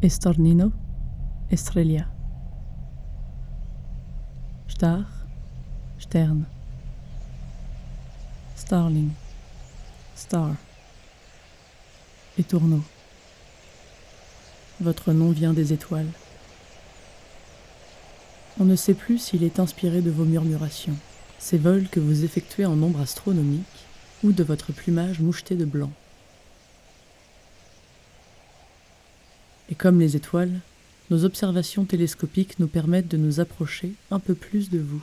Estornino, Estrella. Star, Stern. Starling, Star. Étourneau. Votre nom vient des étoiles. On ne sait plus s'il est inspiré de vos murmurations, ces vols que vous effectuez en nombre astronomique, ou de votre plumage moucheté de blanc. Et comme les étoiles, nos observations télescopiques nous permettent de nous approcher un peu plus de vous,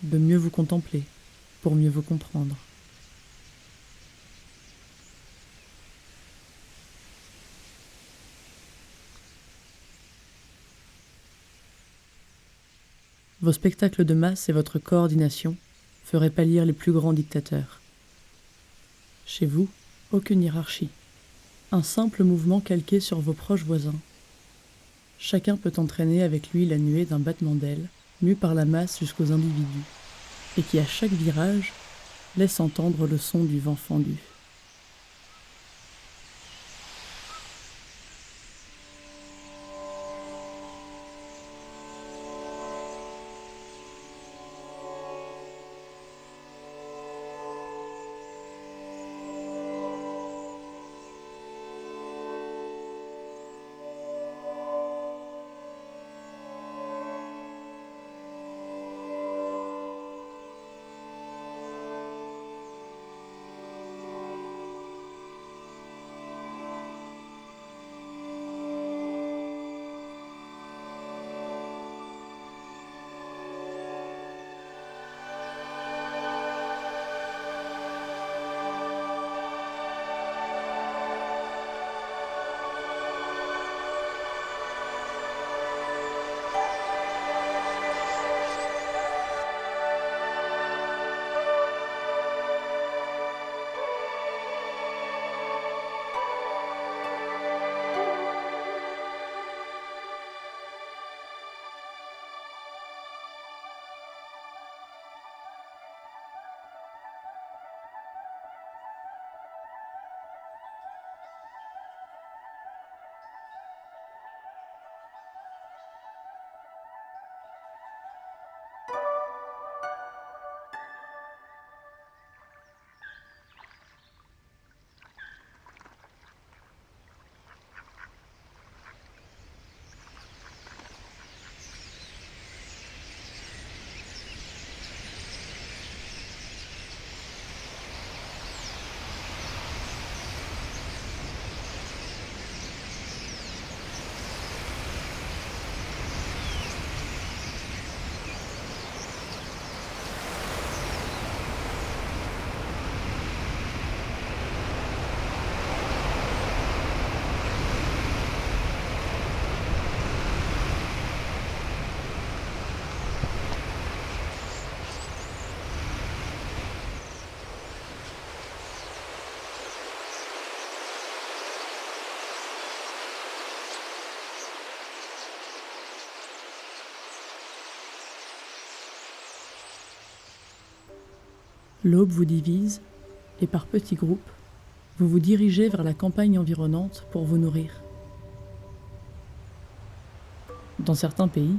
de mieux vous contempler, pour mieux vous comprendre. Vos spectacles de masse et votre coordination feraient pâlir les plus grands dictateurs. Chez vous, aucune hiérarchie. Un simple mouvement calqué sur vos proches voisins. Chacun peut entraîner avec lui la nuée d'un battement d'ailes, mu par la masse jusqu'aux individus, et qui à chaque virage laisse entendre le son du vent fendu. L'aube vous divise, et par petits groupes, vous vous dirigez vers la campagne environnante pour vous nourrir. Dans certains pays,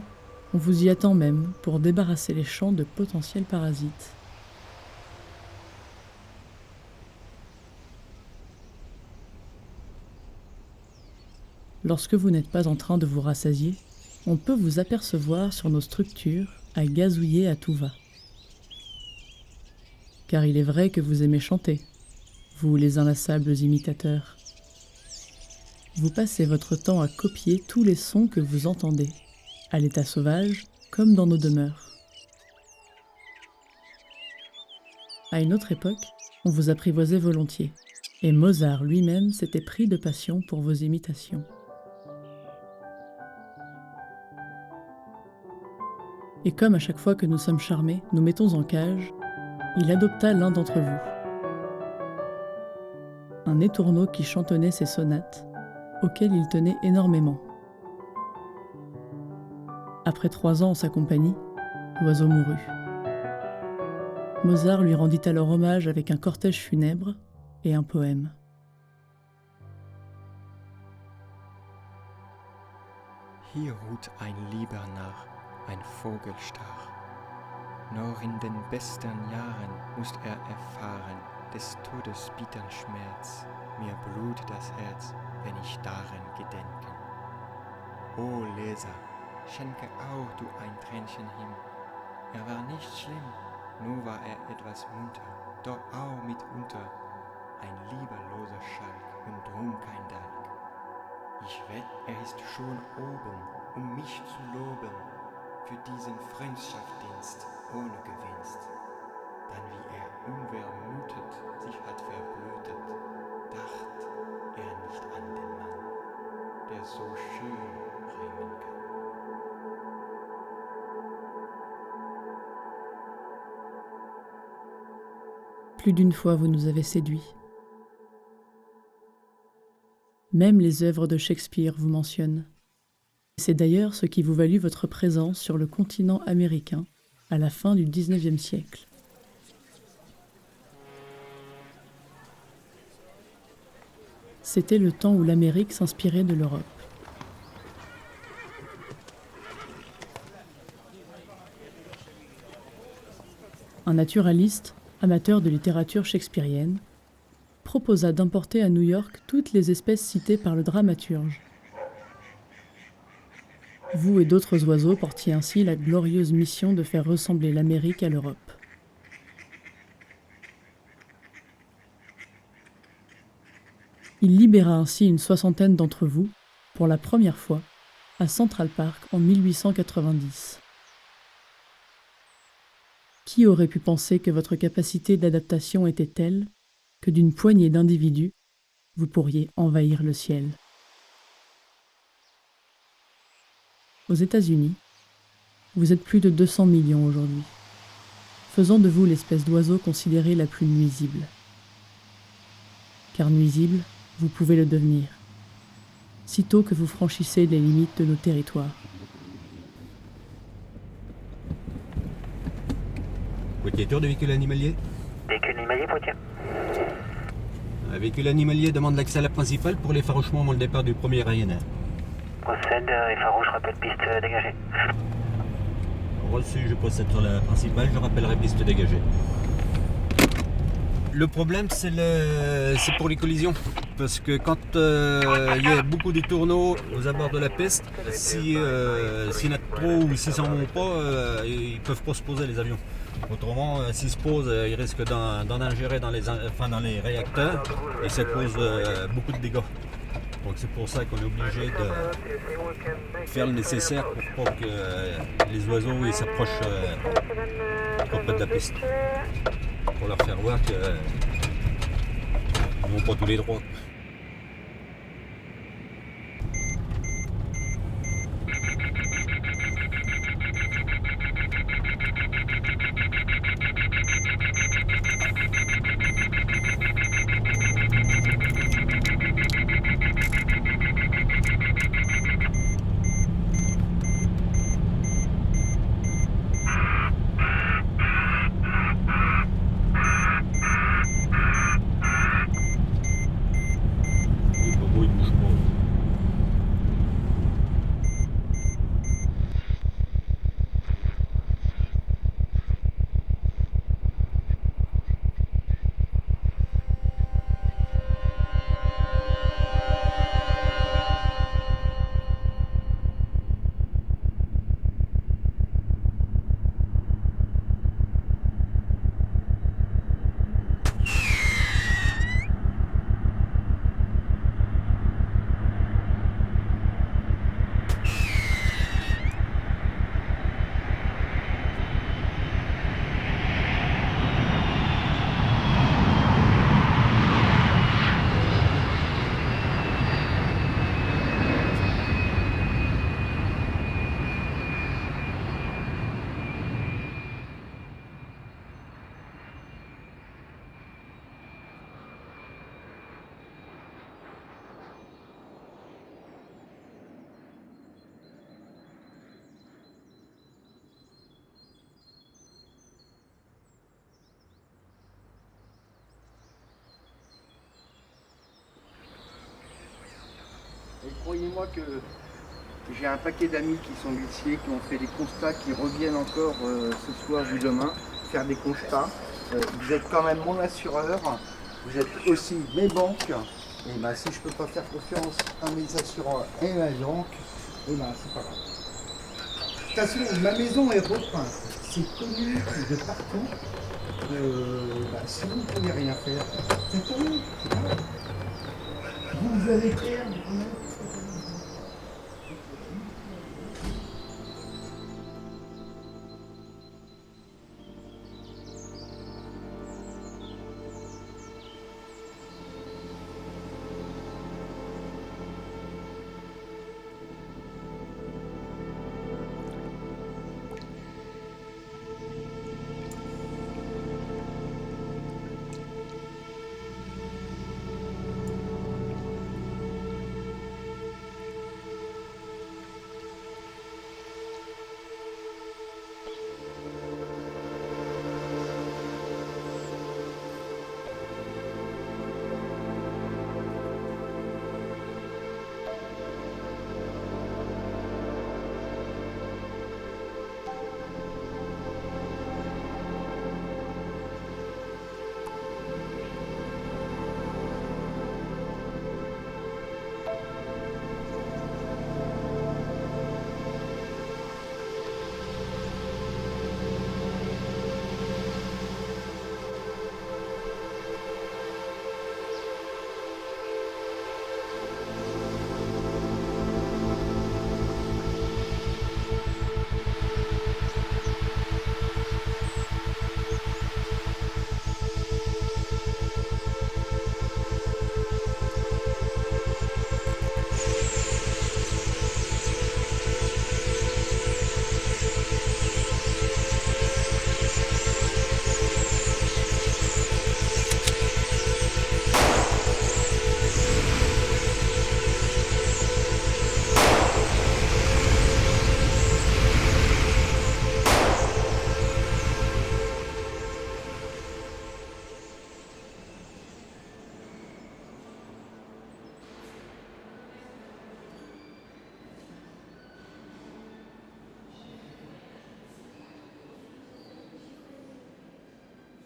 on vous y attend même pour débarrasser les champs de potentiels parasites. Lorsque vous n'êtes pas en train de vous rassasier, on peut vous apercevoir sur nos structures à gazouiller à tout va. Car il est vrai que vous aimez chanter, vous les inlassables imitateurs. Vous passez votre temps à copier tous les sons que vous entendez, à l'état sauvage comme dans nos demeures. À une autre époque, on vous apprivoisait volontiers, et Mozart lui-même s'était pris de passion pour vos imitations. Et comme à chaque fois que nous sommes charmés, nous mettons en cage, il adopta l'un d'entre vous. Un étourneau qui chantonnait ses sonates, auxquelles il tenait énormément. Après 3 ans en sa compagnie, l'oiseau mourut. Mozart lui rendit alors hommage avec un cortège funèbre et un poème. Hier ruht ein lieber Narr, ein Vogelstar. Nur in den besten Jahren musst er erfahren, des Todes bittern Schmerz. Mir blutet das Herz, wenn ich daran gedenke. O Leser, schenke auch du ein Tränchen hin. Er war nicht schlimm, nur war er etwas munter, doch auch mitunter ein lieberloser Schalk und drum kein Dank. Ich wett, er ist schon oben, um mich zu loben, für diesen Freundschaftsdienst ohne Gewinst. Dann wie er unvermutet sich hat verblödet, dacht er nicht an den Mann, der so schön reimen kann. Plus d'une fois vous nous avez séduits. Même les œuvres de Shakespeare vous mentionnent. C'est d'ailleurs ce qui vous valut votre présence sur le continent américain à la fin du XIXe siècle. C'était le temps où l'Amérique s'inspirait de l'Europe. Un naturaliste, amateur de littérature shakespearienne, proposa d'importer à New York toutes les espèces citées par le dramaturge. Vous et d'autres oiseaux portiez ainsi la glorieuse mission de faire ressembler l'Amérique à l'Europe. Il libéra ainsi une soixantaine d'entre vous, pour la première fois, à Central Park en 1890. Qui aurait pu penser que votre capacité d'adaptation était telle que d'une poignée d'individus, vous pourriez envahir le ciel? Aux États-Unis, vous êtes plus de 200 millions aujourd'hui, faisant de vous l'espèce d'oiseau considérée la plus nuisible. Car nuisible, vous pouvez le devenir, sitôt que vous franchissez les limites de nos territoires. Poitiers, tour de véhicule animalier. Véhicule animalier, Poitiers. Un véhicule animalier demande l'accès à la principale pour l'effarouchement avant le départ du premier Ryanair. Procède, effarouche, rappelle piste dégagée. Reçu, je procède sur la principale, je rappellerai piste dégagée. Le problème, c'est pour les collisions. Parce que quand il y a beaucoup de tourneaux aux abords de la piste, s'il y en a trop ou s'ils s'en vont pas, ils peuvent pas se poser les avions. Autrement, s'ils se posent, ils risquent d'en ingérer dans les réacteurs et ça cause beaucoup de dégâts. Donc c'est pour ça qu'on est obligé de faire le nécessaire pour pas que les oiseaux ils s'approchent trop près de la piste. Pour leur faire voir qu'ils n'ont pas tous les droits. Et croyez-moi que J'ai un paquet d'amis qui sont huissiers, qui ont fait des constats, qui reviennent encore ce soir ou demain faire des constats. Vous êtes quand même mon assureur, vous êtes aussi mes banques. Et ben, si je ne peux pas faire confiance à mes assureurs et ma banque, et ben, c'est pas grave. De toute façon, ma maison est repeinte. C'est connu de partout. Si vous ne pouvez rien faire, c'est connu. C'est pas grave. Vous allez faire.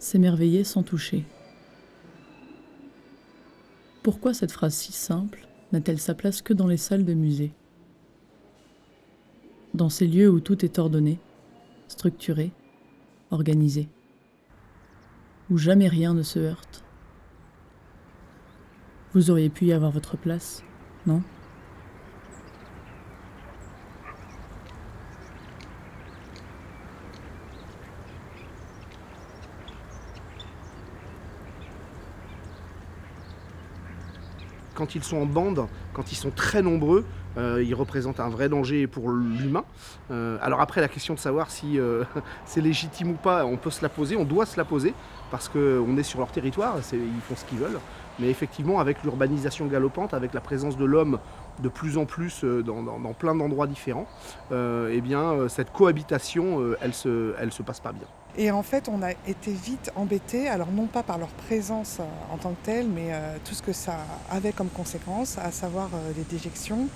S'émerveiller sans toucher. Pourquoi cette phrase si simple n'a-t-elle sa place que dans les salles de musée? Dans ces lieux où tout est ordonné, structuré, organisé, où jamais rien ne se heurte. Vous auriez pu y avoir votre place, non ? Quand ils sont en bande, quand ils sont très nombreux, ils représentent un vrai danger pour l'humain. Alors après, la question de savoir si c'est légitime ou pas, on peut se la poser, on doit se la poser, parce qu'on est sur leur territoire, ils font ce qu'ils veulent. Mais effectivement, avec l'urbanisation galopante, avec la présence de l'homme de plus en plus dans plein d'endroits différents, cette cohabitation, elle se passe pas bien. Et en fait, on a été vite embêtés, alors non pas par leur présence en tant que telle, mais tout ce que ça avait comme conséquence, à savoir les déjections.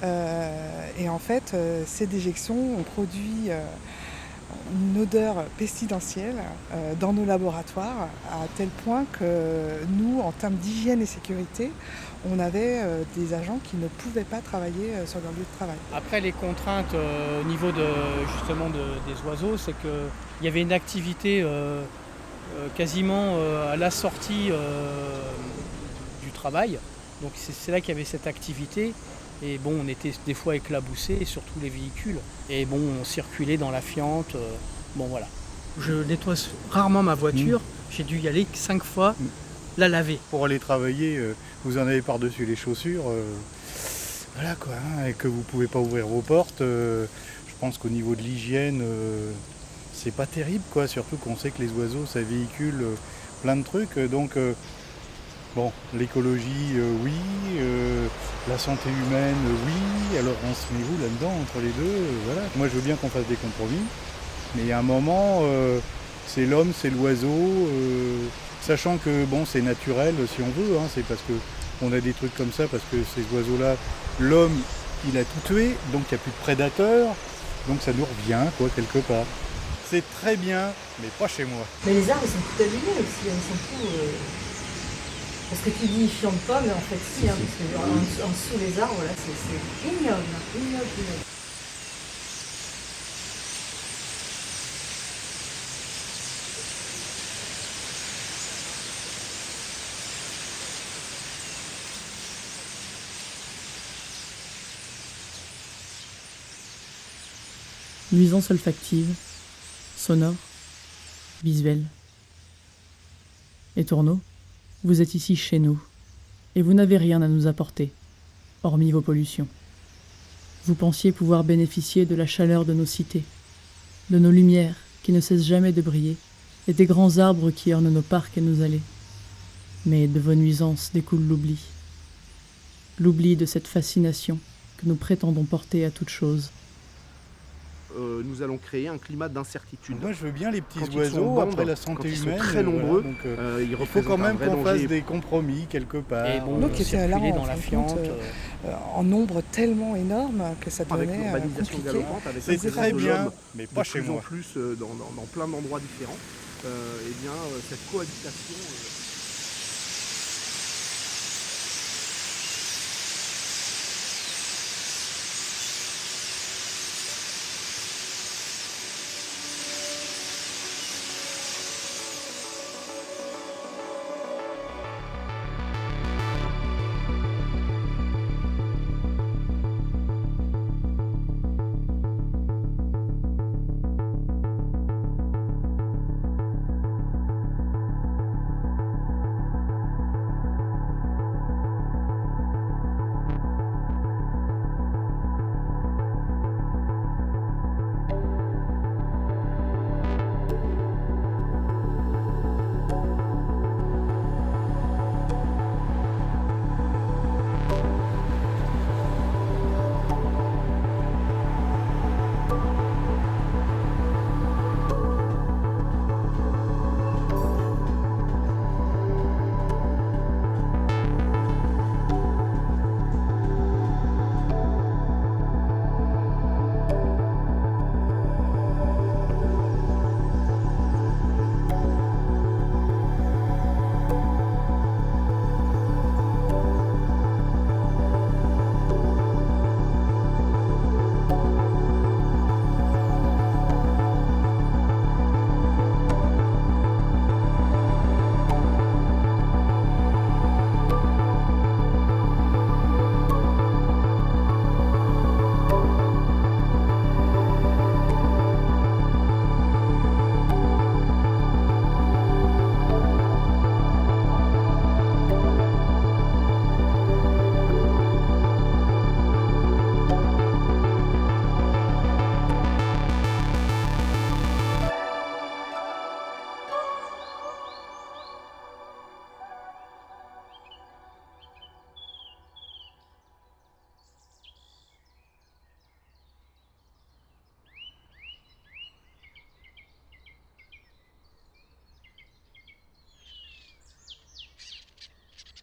Et en fait, ces déjections ont produit une odeur pestilentielle dans nos laboratoires, à tel point que nous, en termes d'hygiène et sécurité, on avait des agents qui ne pouvaient pas travailler sur leur lieu de travail. Après, les contraintes au niveau des oiseaux, c'est qu'il y avait une activité quasiment à la sortie du travail. Donc c'est là qu'il y avait cette activité. Et bon, on était des fois éclaboussés, surtout les véhicules. Et bon, on circulait dans la fiente. Bon, voilà. Je nettoie rarement ma voiture. J'ai dû y aller 5 fois, la laver. Pour aller travailler, vous en avez par-dessus les chaussures. Voilà quoi, hein, et que vous ne pouvez pas ouvrir vos portes. Je pense qu'au niveau de l'hygiène, c'est pas terrible, quoi. Surtout qu'on sait que les oiseaux, ça véhicule plein de trucs. Donc, bon, l'écologie, oui. La santé humaine, oui. Alors on se met où là-dedans, entre les deux voilà. Moi, je veux bien qu'on fasse des compromis. Mais il y a un moment, c'est l'homme, c'est l'oiseau. Sachant que, bon, c'est naturel si on veut. Hein, c'est parce qu'on a des trucs comme ça, parce que ces oiseaux-là, l'homme, il a tout tué, donc il n'y a plus de prédateurs, donc ça nous revient, quoi, quelque part. C'est très bien, mais pas chez moi. Mais les arbres, ils sont tout abîmés aussi, ils sont tout... Parce que tu dis ils fiantent pas, mais en fait si, hein, parce que en dessous les arbres, là, c'est ignoble, ignoble, ignoble. Nuisance olfactive, sonore, visuelle. Étourneaux, vous êtes ici chez nous, et vous n'avez rien à nous apporter, hormis vos pollutions. Vous pensiez pouvoir bénéficier de la chaleur de nos cités, de nos lumières qui ne cessent jamais de briller, et des grands arbres qui ornent nos parcs et nos allées. Mais de vos nuisances découle l'oubli. L'oubli de cette fascination que nous prétendons porter à toute chose. Nous allons créer un climat d'incertitude. Moi, je veux bien les petits Quand ils sont oiseaux, en bande, après la santé quand ils sont humaine. très nombreux, donc, ils il faut représentent quand même un vrai qu'on fasse danger. des compromis quelque part. Et bon, Nous qui étions là, circuler en dans la fin de compte, fiente. en nombre tellement énorme que ça Avec devenait l'urbanisation compliqué. galopante, avec C'est la présence très de bien, l'homme mais de pas chez plus en moi. plus dans plein d'endroits différents, eh bien, cette cohabitation...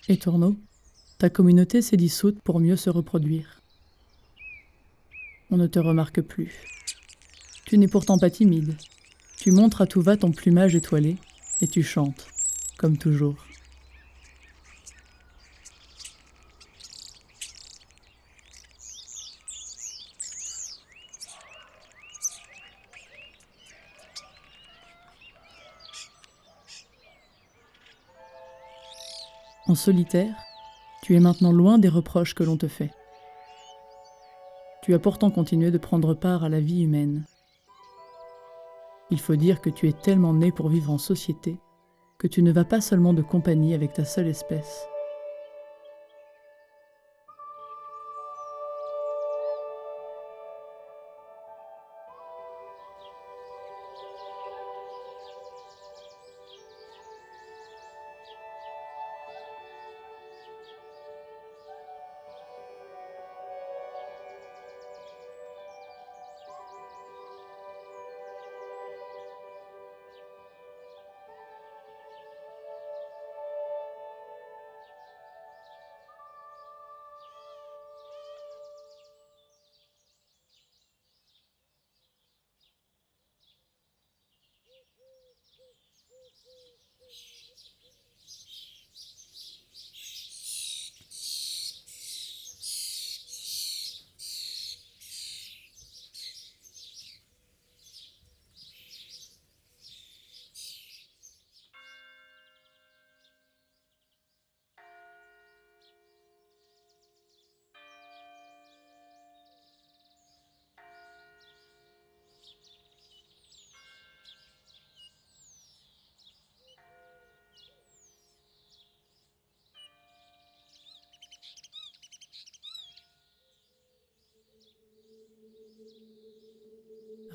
Étourneau, ta communauté s'est dissoute pour mieux se reproduire. On ne te remarque plus. Tu n'es pourtant pas timide. Tu montres à tout va ton plumage étoilé et tu chantes, comme toujours. En solitaire, tu es maintenant loin des reproches que l'on te fait. Tu as pourtant continué de prendre part à la vie humaine. Il faut dire que tu es tellement né pour vivre en société que tu ne vas pas seulement de compagnie avec ta seule espèce.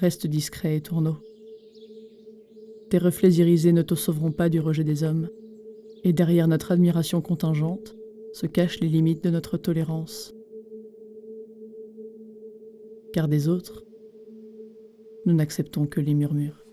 Reste discret et tourneau. Tes reflets irisés ne te sauveront pas du rejet des hommes, et derrière notre admiration contingente se cachent les limites de notre tolérance. Car des autres, nous n'acceptons que les murmures.